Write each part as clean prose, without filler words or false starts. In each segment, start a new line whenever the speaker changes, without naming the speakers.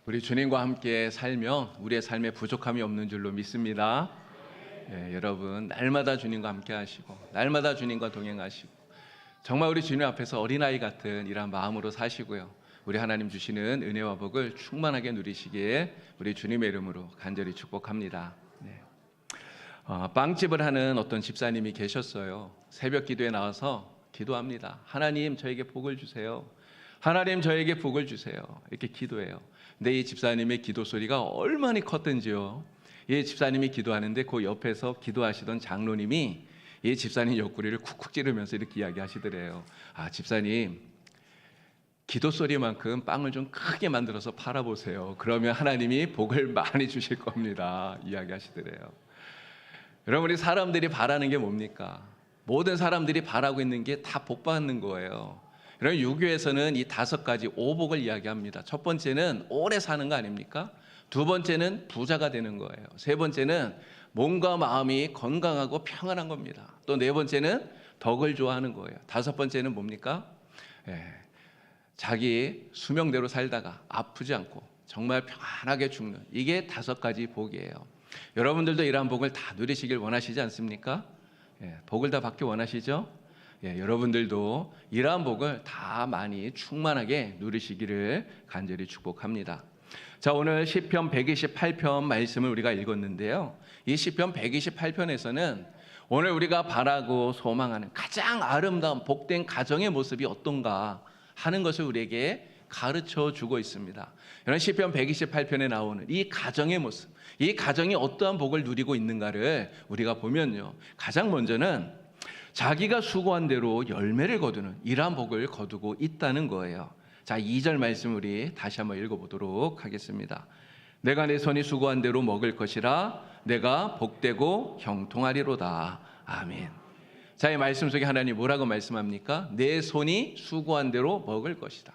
우리 주님과 함께 살면 우리의 삶에 부족함이 없는 줄로 믿습니다. 여러분 날마다 주님과 함께 하시고 날마다 주님과 동행하시고 정말 우리 주님 앞에서 어린아이 같은 이런 마음으로 사시고요. 우리 하나님 주시는 은혜와 복을 충만하게 누리시기에 우리 주님의 이름으로 간절히 축복합니다. 빵집을 하는 어떤 집사님이 계셨어요. 새벽 기도에 나와서 기도합니다. 하나님 저에게 복을 주세요. 하나님 저에게 복을 주세요. 이렇게 기도해요. 근데 이 집사님의 기도 소리가 얼마나 컸던지요. 이 집사님이 기도하는데 그 옆에서 기도하시던 장로님이 이 집사님 옆구리를 쿡쿡 찌르면서 이렇게 이야기하시더래요. 집사님 기도 소리만큼 빵을 좀 크게 만들어서 팔아보세요. 그러면 하나님이 복을 많이 주실 겁니다. 이야기하시더래요. 여러분 우리 사람들이 바라는 게 뭡니까? 모든 사람들이 바라고 있는 게 다 복 받는 거예요. 여러분 유교에서는 이 5가지 오복을 이야기합니다. 첫 번째는 오래 사는 거 아닙니까? 두 번째는 부자가 되는 거예요. 세 번째는 몸과 마음이 건강하고 평안한 겁니다. 또 네 번째는 덕을 좋아하는 거예요. 다섯 번째는 뭡니까? 자기 수명대로 살다가 아프지 않고 정말 평안하게 죽는, 이게 5가지 복이에요. 여러분들도 이러한 복을 다 누리시길 원하시지 않습니까? 복을 다 받기 원하시죠? 여러분들도 이러한 복을 다 많이 충만하게 누리시기를 간절히 축복합니다. 자, 오늘 시편 128편 말씀을 우리가 읽었는데요. 이 시편 128편에서는 오늘 우리가 바라고 소망하는 가장 아름다운 복된 가정의 모습이 어떤가 하는 것을 우리에게 가르쳐 주고 있습니다. 이런 시편 128편에 나오는 이 가정의 모습, 이 가정이 어떠한 복을 누리고 있는가를 우리가 보면요. 가장 먼저는 자기가 수고한 대로 열매를 거두는 이러한 복을 거두고 있다는 거예요. 자, 2절 말씀 우리 다시 한번 읽어보도록 하겠습니다. 내가 내 손이 수고한 대로 먹을 것이라 내가 복되고 형통하리로다. 아멘. 자, 이 말씀 속에 하나님 뭐라고 말씀합니까? 내 손이 수고한 대로 먹을 것이다.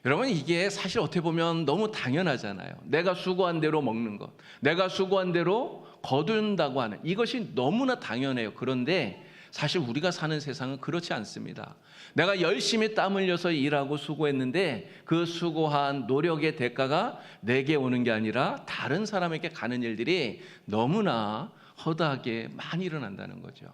여러분 이게 사실 어떻게 보면 너무 당연하잖아요. 내가 수고한 대로 먹는 것, 내가 수고한 대로 거둔다고 하는 이것이 너무나 당연해요. 그런데 사실 우리가 사는 세상은 그렇지 않습니다. 내가 열심히 땀 흘려서 일하고 수고했는데 그 수고한 노력의 대가가 내게 오는 게 아니라 다른 사람에게 가는 일들이 너무나 허다하게 많이 일어난다는 거죠.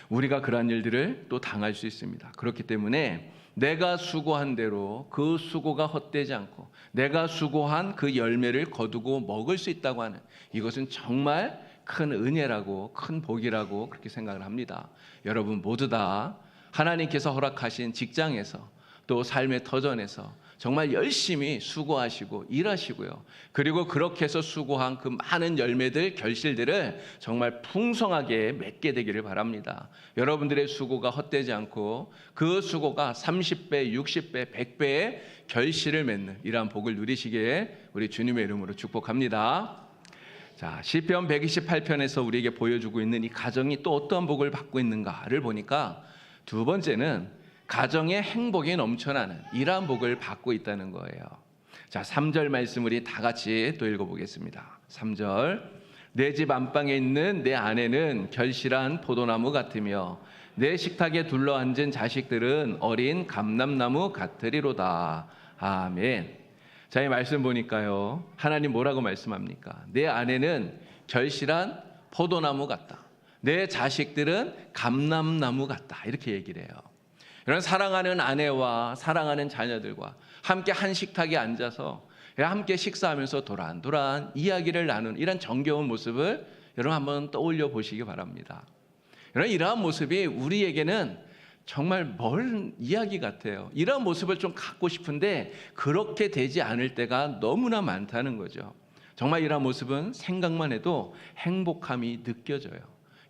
우리가 그러한 일들을 또 당할 수 있습니다. 그렇기 때문에 내가 수고한 대로 그 수고가 헛되지 않고 내가 수고한 그 열매를 거두고 먹을 수 있다고 하는 이것은 정말 큰 은혜라고 큰 복이라고 그렇게 생각을 합니다. 여러분 모두 다 하나님께서 허락하신 직장에서 또 삶의 터전에서 정말 열심히 수고하시고 일하시고요. 그리고 그렇게 해서 수고한 그 많은 열매들, 결실들을 정말 풍성하게 맺게 되기를 바랍니다. 여러분들의 수고가 헛되지 않고 그 수고가 30배, 60배, 100배의 결실을 맺는 이러한 복을 누리시기에 우리 주님의 이름으로 축복합니다. 자, 시편 128편에서 우리에게 보여주고 있는 이 가정이 또 어떠한 복을 받고 있는가를 보니까 두 번째는 가정의 행복이 넘쳐나는 이러한 복을 받고 있다는 거예요. 자, 3절 말씀 우리 다 같이 또 읽어보겠습니다. 3절 내 집 안방에 있는 내 아내는 결실한 포도나무 같으며 내 식탁에 둘러앉은 자식들은 어린 감람나무 같으리로다. 아멘. 자, 이 말씀 보니까요. 하나님 뭐라고 말씀합니까? 내 아내는 결실한 포도나무 같다. 내 자식들은 감람나무 같다. 이렇게 얘기를 해요. 이런 사랑하는 아내와 사랑하는 자녀들과 함께 한 식탁에 앉아서 함께 식사하면서 도란도란 이야기를 나누는 이런 정겨운 모습을 여러분 한번 떠올려 보시기 바랍니다. 이러한 모습이 우리에게는 정말 멀은 이야기 같아요. 이런 모습을 좀 갖고 싶은데 그렇게 되지 않을 때가 너무나 많다는 거죠. 정말 이런 모습은 생각만 해도 행복함이 느껴져요.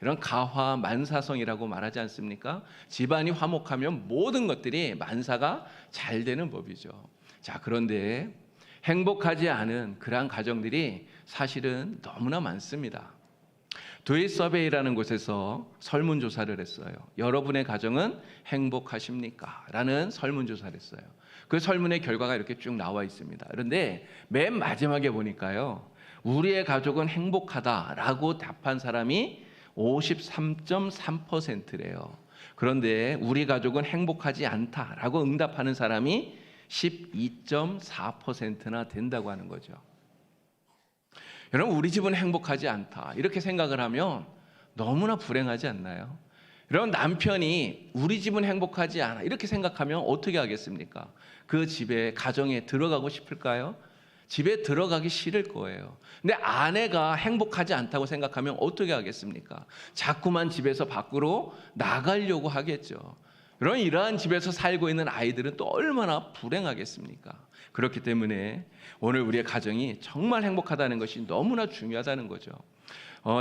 이런 가화 만사성이라고 말하지 않습니까? 집안이 화목하면 모든 것들이 만사가 잘 되는 법이죠. 자, 그런데 행복하지 않은 그러한 가정들이 사실은 너무나 많습니다. 두이 서베이라는 곳에서 설문조사를 했어요. 여러분의 가정은 행복하십니까? 라는 설문조사를 했어요. 그 설문의 결과가 이렇게 쭉 나와 있습니다. 그런데 맨 마지막에 보니까요. 우리의 가족은 행복하다라고 답한 사람이 53.3%래요. 그런데 우리 가족은 행복하지 않다라고 응답하는 사람이 12.4%나 된다고 하는 거죠. 여러분, 우리 집은 행복하지 않다 이렇게 생각을 하면 너무나 불행하지 않나요? 여러분, 남편이 우리 집은 행복하지 않아 이렇게 생각하면 어떻게 하겠습니까? 그 집에, 가정에 들어가고 싶을까요? 집에 들어가기 싫을 거예요. 근데 아내가 행복하지 않다고 생각하면 어떻게 하겠습니까? 자꾸만 집에서 밖으로 나가려고 하겠죠. 그럼 이러한 집에서 살고 있는 아이들은 또 얼마나 불행하겠습니까? 그렇기 때문에 오늘 우리의 가정이 정말 행복하다는 것이 너무나 중요하다는 거죠.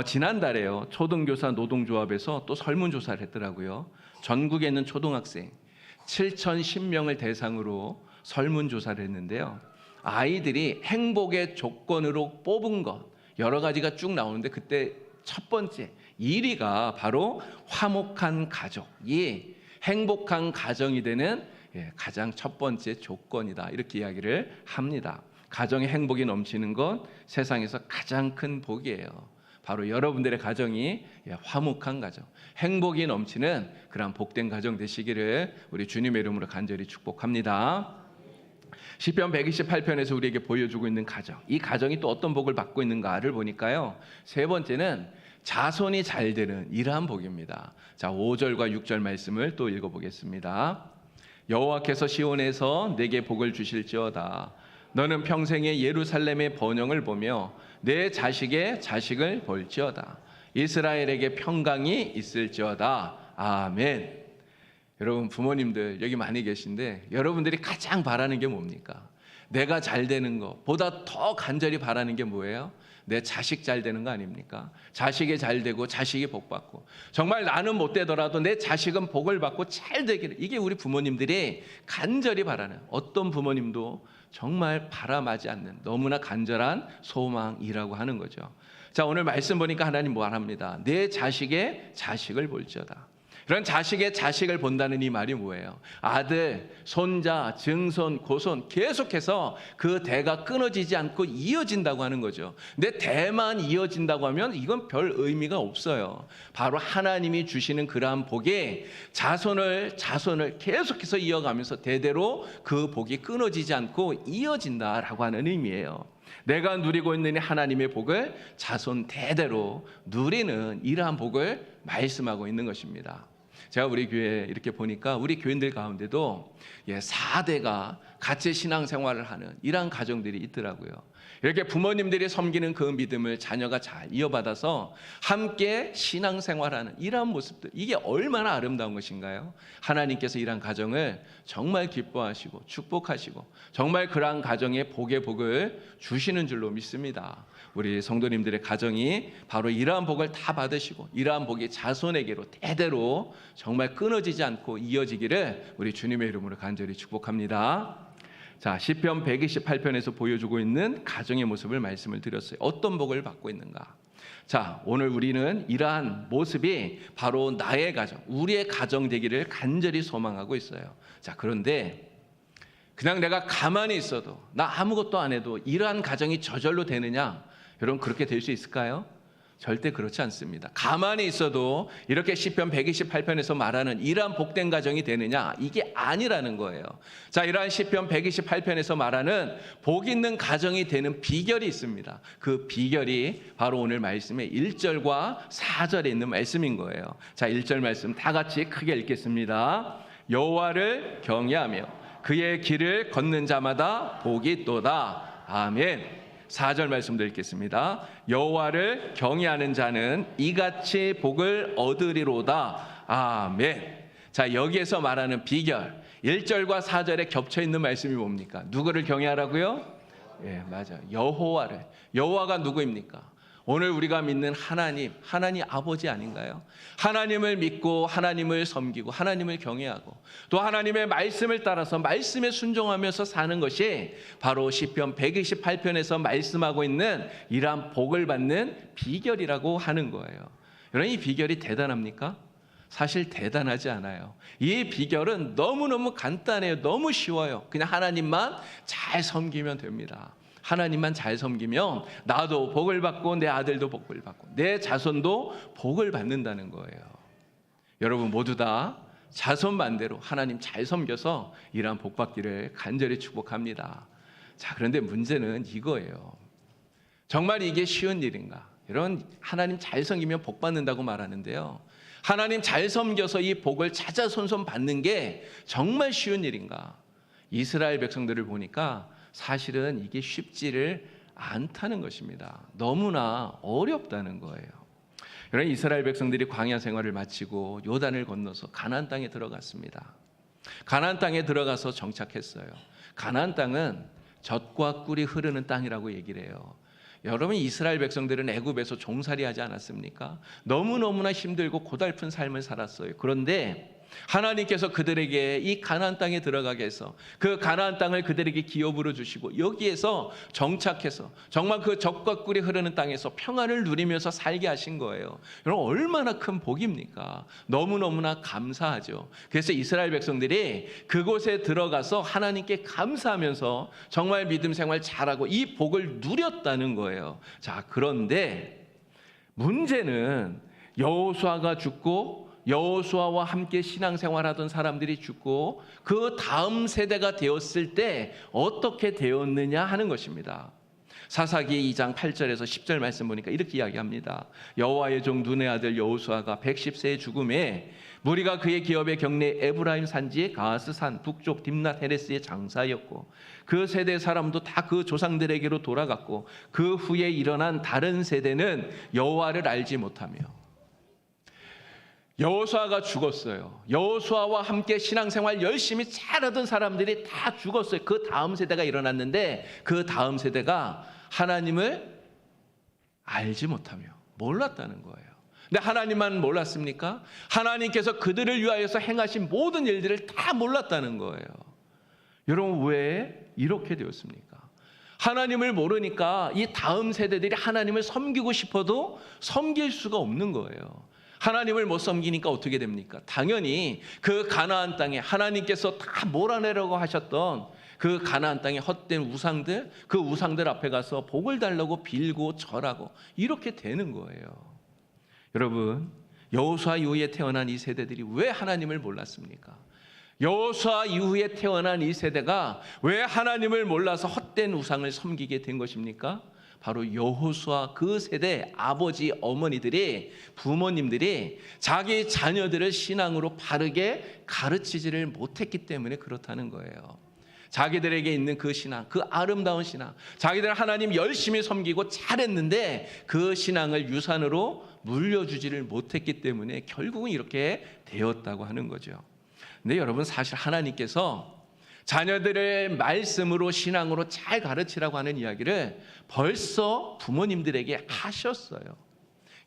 지난달에요, 초등교사 노동조합에서 또 설문조사를 했더라고요. 전국에 있는 초등학생 7,010명을 대상으로 설문조사를 했는데요. 아이들이 행복의 조건으로 뽑은 것 여러 가지가 쭉 나오는데, 그때 첫 번째 1위가 바로 화목한 가족이 행복한 가정이 되는 가장 첫 번째 조건이다, 이렇게 이야기를 합니다. 가정의 행복이 넘치는 것 세상에서 가장 큰 복이에요. 바로 여러분들의 가정이 화목한 가정, 행복이 넘치는 그런 복된 가정 되시기를 우리 주님의 이름으로 간절히 축복합니다. 시편 128편에서 우리에게 보여주고 있는 가정, 이 가정이 또 어떤 복을 받고 있는가를 보니까요, 세 번째는 자손이 잘 되는 이러한 복입니다. 자, 5절과 6절 말씀을 또 읽어보겠습니다. 여호와께서 시온에서 내게 복을 주실지어다. 너는 평생에 예루살렘의 번영을 보며 내 자식의 자식을 볼지어다. 이스라엘에게 평강이 있을지어다. 아멘. 여러분, 부모님들 여기 많이 계신데 여러분들이 가장 바라는 게 뭡니까? 내가 잘 되는 것보다 더 간절히 바라는 게 뭐예요? 내 자식 잘 되는 거 아닙니까? 자식이 잘 되고 자식이 복 받고, 정말 나는 못 되더라도 내 자식은 복을 받고 잘 되기를, 이게 우리 부모님들이 간절히 바라는, 어떤 부모님도 정말 바람하지 않는 너무나 간절한 소망이라고 하는 거죠. 자, 오늘 말씀 보니까 하나님 말합니다. 내 자식의 자식을 볼지어다. 그런 자식의 자식을 본다는 이 말이 뭐예요? 아들, 손자, 증손, 고손 계속해서 그 대가 끊어지지 않고 이어진다고 하는 거죠. 근데 대만 이어진다고 하면 이건 별 의미가 없어요. 바로 하나님이 주시는 그러한 복이 자손을 계속해서 이어가면서 대대로 그 복이 끊어지지 않고 이어진다라고 하는 의미예요. 내가 누리고 있는 하나님의 복을 자손 대대로 누리는 이러한 복을 말씀하고 있는 것입니다. 제가 우리 교회 이렇게 보니까 우리 교인들 가운데도 4대가 같이 신앙생활을 하는 이러한 가정들이 있더라고요. 이렇게 부모님들이 섬기는 그 믿음을 자녀가 잘 이어받아서 함께 신앙생활하는 이러한 모습들, 이게 얼마나 아름다운 것인가요? 하나님께서 이러한 가정을 정말 기뻐하시고 축복하시고 정말 그러한 가정에 복의 복을 주시는 줄로 믿습니다. 우리 성도님들의 가정이 바로 이러한 복을 다 받으시고 이러한 복이 자손에게로 대대로 정말 끊어지지 않고 이어지기를 우리 주님의 이름으로 간절히 축복합니다. 자, 시편 128편에서 보여주고 있는 가정의 모습을 말씀을 드렸어요. 어떤 복을 받고 있는가? 자, 오늘 우리는 이러한 모습이 바로 나의 가정, 우리의 가정 되기를 간절히 소망하고 있어요. 자, 그런데 그냥 내가 가만히 있어도, 나 아무것도 안 해도 이러한 가정이 저절로 되느냐? 여러분, 그렇게 될 수 있을까요? 절대 그렇지 않습니다. 가만히 있어도 이렇게 시편 128편에서 말하는 이러한 복된 가정이 되느냐? 이게 아니라는 거예요. 자, 이러한 시편 128편에서 말하는 복 있는 가정이 되는 비결이 있습니다. 그 비결이 바로 오늘 말씀의 1절과 4절에 있는 말씀인 거예요. 자, 1절 말씀 다 같이 크게 읽겠습니다. 여호와를 경외하며 그의 길을 걷는 자마다 복이 있도다. 아멘. 4절 말씀도 읽겠습니다. 여호와를 경외하는 자는 이같이 복을 얻으리로다. 아멘. 자, 여기에서 말하는 비결, 1절과 4절에 겹쳐 있는 말씀이 뭡니까? 누구를 경외하라고요? 맞아요. 여호와를. 여호와가 누구입니까? 오늘 우리가 믿는 하나님 아버지 아닌가요? 하나님을 믿고 하나님을 섬기고 하나님을 경외하고 또 하나님의 말씀을 따라서 말씀에 순종하면서 사는 것이 바로 시편 128편에서 말씀하고 있는 이러한 복을 받는 비결이라고 하는 거예요. 여러분, 이 비결이 대단합니까? 사실 대단하지 않아요. 이 비결은 너무너무 간단해요. 너무 쉬워요. 그냥 하나님만 잘 섬기면 됩니다. 하나님만 잘 섬기면 나도 복을 받고 내 아들도 복을 받고 내 자손도 복을 받는다는 거예요. 여러분 모두 다 자손 반대로 하나님 잘 섬겨서 이러한 복 받기를 간절히 축복합니다. 자, 그런데 문제는 이거예요. 정말 이게 쉬운 일인가? 이런 하나님 잘 섬기면 복 받는다고 말하는데요. 하나님 잘 섬겨서 이 복을 자자손손 받는 게 정말 쉬운 일인가? 이스라엘 백성들을 보니까 사실은 이게 쉽지를 않다는 것입니다. 너무나 어렵다는 거예요. 그러나 이스라엘 백성들이 광야 생활을 마치고 요단을 건너서 가나안 땅에 들어갔습니다. 가나안 땅에 들어가서 정착했어요. 가나안 땅은 젖과 꿀이 흐르는 땅이라고 얘기를 해요. 여러분, 이스라엘 백성들은 애굽에서 종살이하지 않았습니까? 너무너무나 힘들고 고달픈 삶을 살았어요. 그런데 하나님께서 그들에게 이 가나안 땅에 들어가게 해서 그 가나안 땅을 그들에게 기업으로 주시고 여기에서 정착해서 정말 그 젖과 꿀이 흐르는 땅에서 평안을 누리면서 살게 하신 거예요. 여러분, 얼마나 큰 복입니까? 너무너무나 감사하죠. 그래서 이스라엘 백성들이 그곳에 들어가서 하나님께 감사하면서 정말 믿음 생활 잘하고 이 복을 누렸다는 거예요. 자, 그런데 문제는 여호수아가 죽고 여호수아와 함께 신앙생활하던 사람들이 죽고 그 다음 세대가 되었을 때 어떻게 되었느냐 하는 것입니다. 사사기 2장 8절에서 10절 말씀 보니까 이렇게 이야기합니다. 여호와의 종 눈의 아들 여호수아가 110세의 죽음에 무리가 그의 기업의 경내 에브라임 산지의 가스 산 북쪽 딥낫 헤레스의 장사였고 그 세대 사람도 다 그 조상들에게로 돌아갔고 그 후에 일어난 다른 세대는 여호와를 알지 못하며. 여호수아가 죽었어요. 여호수아와 함께 신앙생활 열심히 잘하던 사람들이 다 죽었어요. 그 다음 세대가 일어났는데 그 다음 세대가 하나님을 알지 못하며 몰랐다는 거예요. 근데 하나님만 몰랐습니까? 하나님께서 그들을 위하여서 행하신 모든 일들을 다 몰랐다는 거예요. 여러분, 왜 이렇게 되었습니까? 하나님을 모르니까 이 다음 세대들이 하나님을 섬기고 싶어도 섬길 수가 없는 거예요. 하나님을 못 섬기니까 어떻게 됩니까? 당연히 그 가나안 땅에 하나님께서 다 몰아내려고 하셨던 그 가나안 땅의 헛된 우상들, 그 우상들 앞에 가서 복을 달라고 빌고 절하고 이렇게 되는 거예요. 여러분, 여호수아 이후에 태어난 이 세대들이 왜 하나님을 몰랐습니까? 여호수아 이후에 태어난 이 세대가 왜 하나님을 몰라서 헛된 우상을 섬기게 된 것입니까? 바로 여호수아 그 세대 아버지 어머니들이 부모님들이 자기 자녀들을 신앙으로 바르게 가르치지를 못했기 때문에 그렇다는 거예요. 자기들에게 있는 그 신앙, 그 아름다운 신앙, 자기들 하나님 열심히 섬기고 잘했는데 그 신앙을 유산으로 물려주지를 못했기 때문에 결국은 이렇게 되었다고 하는 거죠. 근데 여러분, 사실 하나님께서 자녀들의 말씀으로 신앙으로 잘 가르치라고 하는 이야기를 벌써 부모님들에게 하셨어요.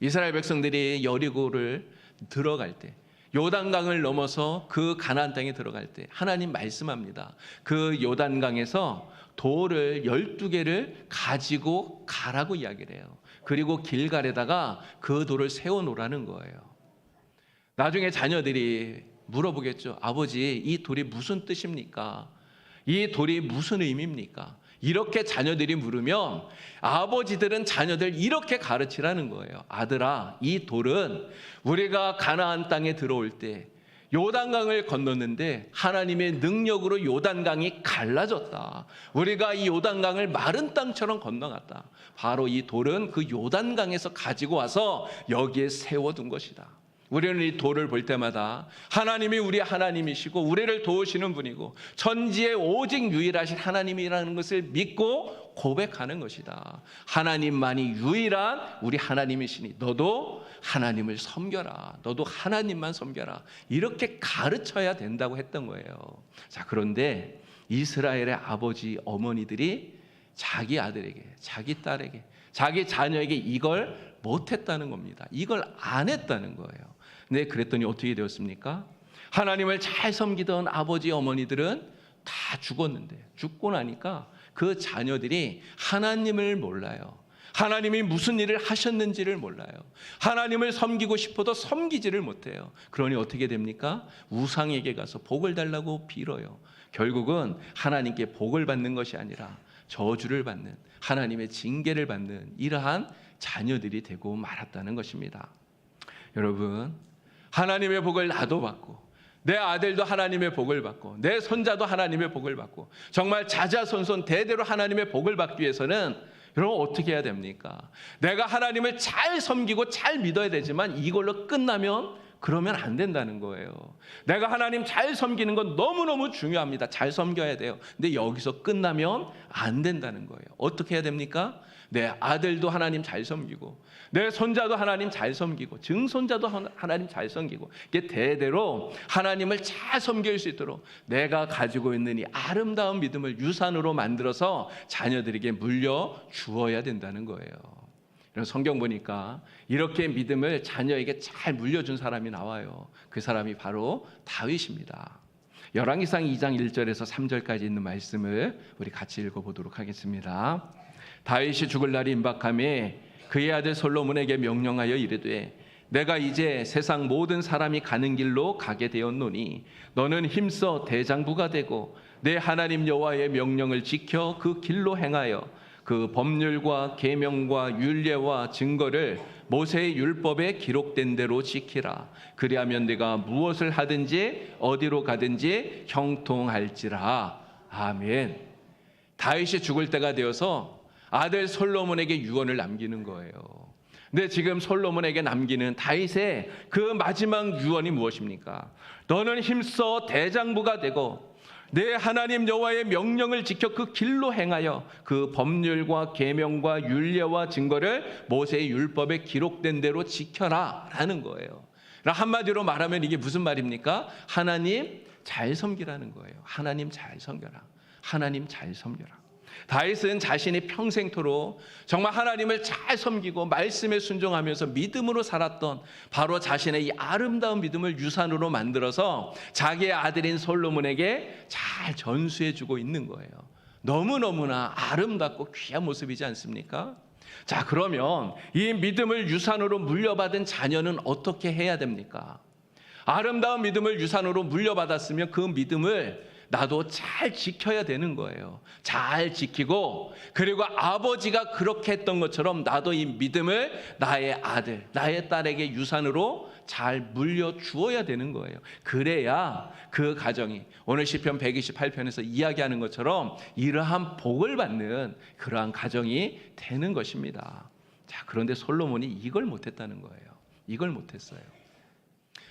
이스라엘 백성들이 여리고를 들어갈 때, 요단강을 넘어서 그 가나안 땅에 들어갈 때 하나님 말씀합니다. 그 요단강에서 돌을 12개를 가지고 가라고 이야기를 해요. 그리고 길갈에다가 그 돌을 세워놓으라는 거예요. 나중에 자녀들이 물어보겠죠. 아버지, 이 돌이 무슨 뜻입니까? 이 돌이 무슨 의미입니까? 이렇게 자녀들이 물으면 아버지들은 자녀들 이렇게 가르치라는 거예요. 아들아, 이 돌은 우리가 가나안 땅에 들어올 때 요단강을 건넜는데 하나님의 능력으로 요단강이 갈라졌다. 우리가 이 요단강을 마른 땅처럼 건너갔다. 바로 이 돌은 그 요단강에서 가지고 와서 여기에 세워둔 것이다. 우리는 이 돌을 볼 때마다 하나님이 우리 하나님이시고 우리를 도우시는 분이고 천지에 오직 유일하신 하나님이라는 것을 믿고 고백하는 것이다. 하나님만이 유일한 우리 하나님이시니 너도 하나님을 섬겨라. 너도 하나님만 섬겨라. 이렇게 가르쳐야 된다고 했던 거예요. 자, 그런데 이스라엘의 아버지 어머니들이 자기 아들에게, 자기 딸에게, 자기 자녀에게 이걸 못했다는 겁니다. 이걸 안 했다는 거예요. 네, 그랬더니 어떻게 되었습니까? 하나님을 잘 섬기던 아버지 어머니들은 다 죽었는데 죽고 나니까 그 자녀들이 하나님을 몰라요. 하나님이 무슨 일을 하셨는지를 몰라요. 하나님을 섬기고 싶어도 섬기지를 못해요. 그러니 어떻게 됩니까? 우상에게 가서 복을 달라고 빌어요. 결국은 하나님께 복을 받는 것이 아니라 저주를 받는, 하나님의 징계를 받는 이러한 자녀들이 되고 말았다는 것입니다. 여러분, 하나님의 복을 나도 받고 내 아들도 하나님의 복을 받고 내 손자도 하나님의 복을 받고 정말 자자손손 대대로 하나님의 복을 받기 위해서는 여러분 어떻게 해야 됩니까? 내가 하나님을 잘 섬기고 잘 믿어야 되지만 이걸로 끝나면 그러면 안 된다는 거예요. 내가 하나님 잘 섬기는 건 너무너무 중요합니다. 잘 섬겨야 돼요. 근데 여기서 끝나면 안 된다는 거예요. 어떻게 해야 됩니까? 내 아들도 하나님 잘 섬기고 내 손자도 하나님 잘 섬기고 증손자도 하나님 잘 섬기고 이게 대대로 하나님을 잘 섬길 수 있도록 내가 가지고 있는 이 아름다운 믿음을 유산으로 만들어서 자녀들에게 물려 주어야 된다는 거예요. 성경 보니까 이렇게 믿음을 자녀에게 잘 물려준 사람이 나와요. 그 사람이 바로 다윗입니다. 열왕기상 2장 1절에서 3절까지 있는 말씀을 우리 같이 읽어보도록 하겠습니다. 다윗이 죽을 날이 임박하매 그의 아들 솔로몬에게 명령하여 이르되 내가 이제 세상 모든 사람이 가는 길로 가게 되었노니 너는 힘써 대장부가 되고 내 하나님 여호와의 명령을 지켜 그 길로 행하여 그 법률과 계명과 율례와 증거를 모세의 율법에 기록된 대로 지키라. 그리하면 네가 무엇을 하든지 어디로 가든지 형통할지라. 아멘. 다윗이 죽을 때가 되어서 아들 솔로몬에게 유언을 남기는 거예요. 근데 지금 솔로몬에게 남기는 다윗의 그 마지막 유언이 무엇입니까? 너는 힘써 대장부가 되고 내 하나님 여호와의 명령을 지켜 그 길로 행하여 그 법률과 계명과 율례와 증거를 모세의 율법에 기록된 대로 지켜라 라는 거예요. 한마디로 말하면 이게 무슨 말입니까? 하나님 잘 섬기라는 거예요. 하나님 잘 섬겨라. 하나님 잘 섬겨라. 다윗은 자신이 평생토록 정말 하나님을 잘 섬기고 말씀에 순종하면서 믿음으로 살았던 바로 자신의 이 아름다운 믿음을 유산으로 만들어서 자기의 아들인 솔로몬에게 잘 전수해주고 있는 거예요. 너무너무나 아름답고 귀한 모습이지 않습니까? 자, 그러면 이 믿음을 유산으로 물려받은 자녀는 어떻게 해야 됩니까? 아름다운 믿음을 유산으로 물려받았으면 그 믿음을 나도 잘 지켜야 되는 거예요. 잘 지키고 그리고 아버지가 그렇게 했던 것처럼 나도 이 믿음을 나의 아들, 나의 딸에게 유산으로 잘 물려주어야 되는 거예요. 그래야 그 가정이 오늘 시편 128편에서 이야기하는 것처럼 이러한 복을 받는 그러한 가정이 되는 것입니다. 자, 그런데 솔로몬이 이걸 못했다는 거예요. 이걸 못했어요.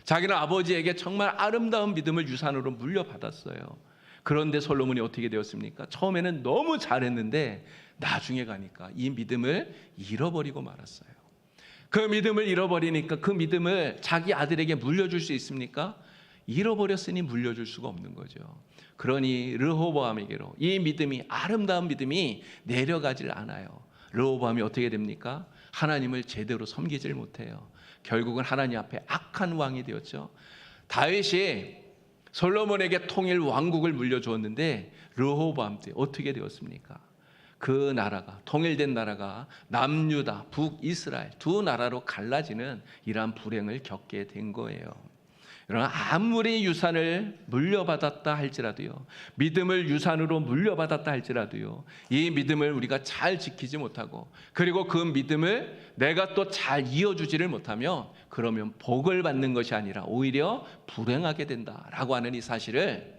자기는 아버지에게 정말 아름다운 믿음을 유산으로 물려받았어요. 그런데 솔로몬이 어떻게 되었습니까? 처음에는 너무 잘했는데 나중에 가니까 이 믿음을 잃어버리고 말았어요. 그 믿음을 잃어버리니까 그 믿음을 자기 아들에게 물려줄 수 있습니까? 잃어버렸으니 물려줄 수가 없는 거죠. 그러니 르호보암에게로 이 믿음이 아름다운 믿음이 내려가질 않아요. 르호보암이 어떻게 됩니까? 하나님을 제대로 섬기질 못해요. 결국은 하나님 앞에 악한 왕이 되었죠. 다윗이 솔로몬에게 통일 왕국을 물려주었는데 르호보암 때 어떻게 되었습니까? 그 나라가 통일된 나라가 남유다, 북이스라엘 두 나라로 갈라지는 이러한 불행을 겪게 된 거예요. 여러분, 아무리 유산을 물려받았다 할지라도요, 믿음을 유산으로 물려받았다 할지라도요, 이 믿음을 우리가 잘 지키지 못하고 그리고 그 믿음을 내가 또 잘 이어주지를 못하면 그러면 복을 받는 것이 아니라 오히려 불행하게 된다라고 하는 이 사실을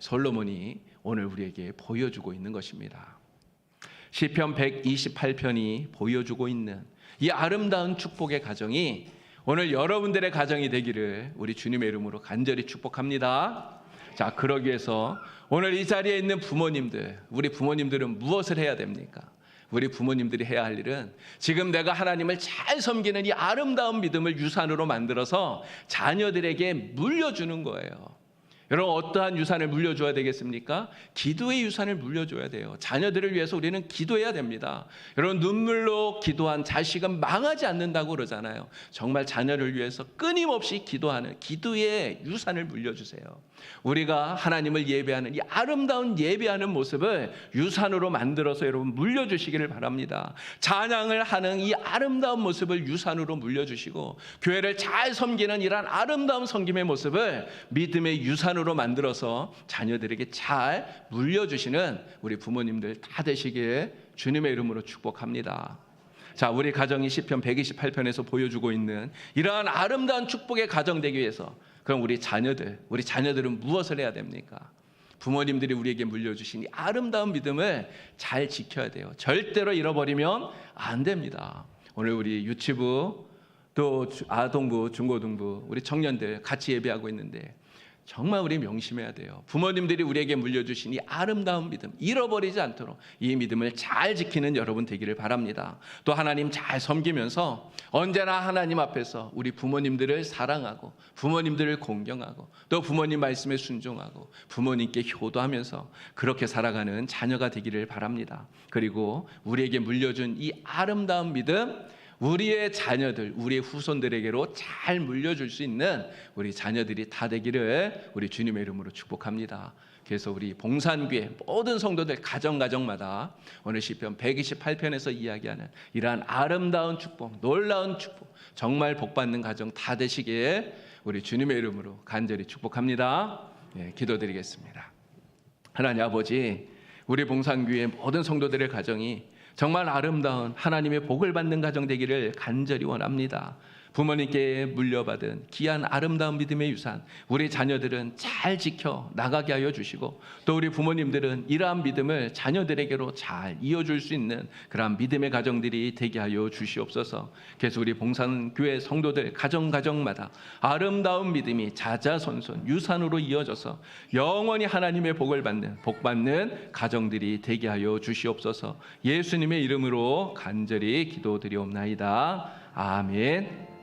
솔로몬이 오늘 우리에게 보여주고 있는 것입니다. 시편 128편이 보여주고 있는 이 아름다운 축복의 가정이 오늘 여러분들의 가정이 되기를 우리 주님의 이름으로 간절히 축복합니다. 자, 그러기 위해서 오늘 이 자리에 있는 부모님들, 우리 부모님들은 무엇을 해야 됩니까? 우리 부모님들이 해야 할 일은 지금 내가 하나님을 잘 섬기는 이 아름다운 믿음을 유산으로 만들어서 자녀들에게 물려주는 거예요. 여러분, 어떠한 유산을 물려줘야 되겠습니까? 기도의 유산을 물려줘야 돼요. 자녀들을 위해서 우리는 기도해야 됩니다. 여러분, 눈물로 기도한 자식은 망하지 않는다고 그러잖아요. 정말 자녀를 위해서 끊임없이 기도하는 기도의 유산을 물려주세요. 우리가 하나님을 예배하는 이 아름다운 예배하는 모습을 유산으로 만들어서 여러분 물려주시기를 바랍니다. 찬양을 하는 이 아름다운 모습을 유산으로 물려주시고 교회를 잘 섬기는 이러한 아름다운 섬김의 모습을 믿음의 유산으로 만들어서 자녀들에게 잘 물려주시는 우리 부모님들 다 되시기에 주님의 이름으로 축복합니다. 자, 우리 가정이 시편 128편에서 보여주고 있는 이러한 아름다운 축복의 가정 되기 위해서 그럼 우리 자녀들은 무엇을 해야 됩니까? 부모님들이 우리에게 물려주신 이 아름다운 믿음을 잘 지켜야 돼요. 절대로 잃어버리면 안 됩니다. 오늘 우리 유치부 또 아동부, 중고등부 우리 청년들 같이 예배하고 있는데 정말 우리 명심해야 돼요. 부모님들이 우리에게 물려주신 이 아름다운 믿음 잃어버리지 않도록 이 믿음을 잘 지키는 여러분 되기를 바랍니다. 또 하나님 잘 섬기면서 언제나 하나님 앞에서 우리 부모님들을 사랑하고 부모님들을 공경하고 또 부모님 말씀에 순종하고 부모님께 효도하면서 그렇게 살아가는 자녀가 되기를 바랍니다. 그리고 우리에게 물려준 이 아름다운 믿음 우리의 자녀들, 우리의 후손들에게로 잘 물려줄 수 있는 우리 자녀들이 다 되기를 우리 주님의 이름으로 축복합니다. 그래서 우리 봉산교회 모든 성도들 가정마다 오늘 시편 128편에서 이야기하는 이러한 아름다운 축복, 놀라운 축복, 정말 복받는 가정 다 되시기에 우리 주님의 이름으로 간절히 축복합니다. 기도드리겠습니다. 하나님 아버지, 우리 봉산교회 모든 성도들의 가정이 정말 아름다운 하나님의 복을 받는 가정 되기를 간절히 원합니다. 부모님께 물려받은 귀한 아름다운 믿음의 유산 우리 자녀들은 잘 지켜 나가게 하여 주시고 또 우리 부모님들은 이러한 믿음을 자녀들에게로 잘 이어줄 수 있는 그러한 믿음의 가정들이 되게 하여 주시옵소서. 그래서 우리 봉산교회 성도들 가정마다 아름다운 믿음이 자자손손 유산으로 이어져서 영원히 하나님의 복을 받는 복받는 가정들이 되게 하여 주시옵소서. 예수님의 이름으로 간절히 기도드리옵나이다. 아멘.